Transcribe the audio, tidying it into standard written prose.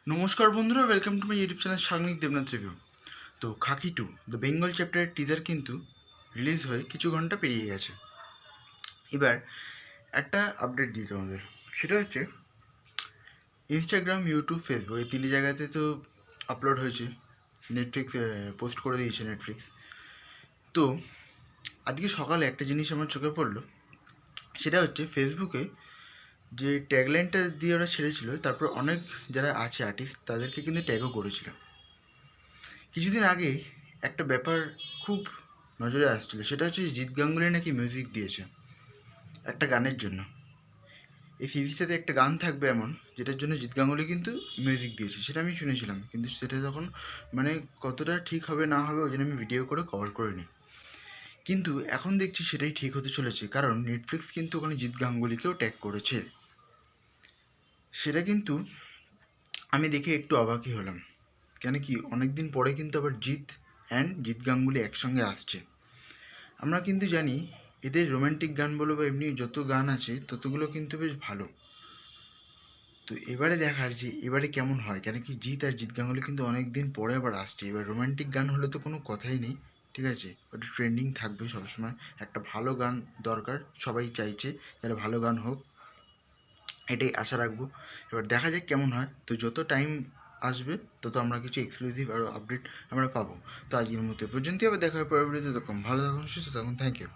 নমস্কার বন্ধুরা, welcome to my YouTube channel Sagnik Debnath review. তো খাকি 2 দ্য বেঙ্গল চ্যাপ্টারের টিজার কিন্তু রিলিজ হয়ে কিছু ঘন্টা পেরিয়ে গেছে। এবার একটা আপডেট দিই তোমাদের, সেটা হচ্ছে ইনস্টাগ্রাম, ইউটিউব, ফেসবুক এই তিনটি জায়গাতে তো আপলোড হয়েছে। নেটফ্লিক্স পোস্ট করে দিয়েছে নেটফ্লিক্স। তো আজকে সকালে একটা জিনিস আমার চোখে পড়লো, সেটা হচ্ছে ফেসবুকে যে ট্যাগলাইনটা দিয়ে ওরা ছেড়েছিল, তারপর অনেক যারা আছে আর্টিস্ট তাদেরকে কিন্তু ট্যাগও করেছিল। কিছুদিন আগে একটা ব্যাপার খুব নজরে আসছিল, সেটা হচ্ছে জিৎ গাঙ্গুলি নাকি মিউজিক দিয়েছে একটা গানের জন্য। এই সিরিজটাতে একটা গান থাকবে এমন, যেটার জন্য জিৎ গাঙ্গুলি কিন্তু মিউজিক দিয়েছে, সেটা আমি শুনেছিলাম, কিন্তু সেটা তখন মানে কতটা ঠিক হবে না হবে ওই জন্য আমি ভিডিও করে কভার করিনি। কিন্তু এখন দেখছি সেটাই ঠিক হতে চলেছে, কারণ নেটফ্লিক্স কিন্তু ওখানে জিৎ গাঙ্গুলিকেও ট্যাগ করেছে। সেটা কিন্তু আমি দেখে একটু অবাকই হলাম, কেন কি অনেক দিন পরে কিন্তু আবার জিৎ গাঙ্গুলি একসঙ্গে আসছে। আমরা কিন্তু জানি এদের রোম্যান্টিক গান বলো বা এমনি যত গান আছে ততগুলো কিন্তু বেশ ভালো। তো এবারে দেখার যে এবারে কেমন হয়, কেন কি জিৎ গাঙ্গুলি কিন্তু অনেক দিন পরে আবার আসছে। এবার রোম্যান্টিক গান হলে তো কোনো কথাই নেই, ঠিক আছে, ওটা ট্রেন্ডিং থাকবে সবসময়। একটা ভালো গান দরকার, সবাই চাইছে যারা ভালো গান হোক, এটাই আশা রাখবো। এবার দেখা যাক কেমন হয়। তো যত টাইম আসবে তত আমরা কিছু এক্সক্লুসিভ আরও আপডেট আমরা পাবো। তো আজকের মতো পর্যন্তই, আবার দেখা হয় পরবর্তীতে। তখন ভালো থাকুন, সুস্থ থাকুন, থ্যাংক ইউ।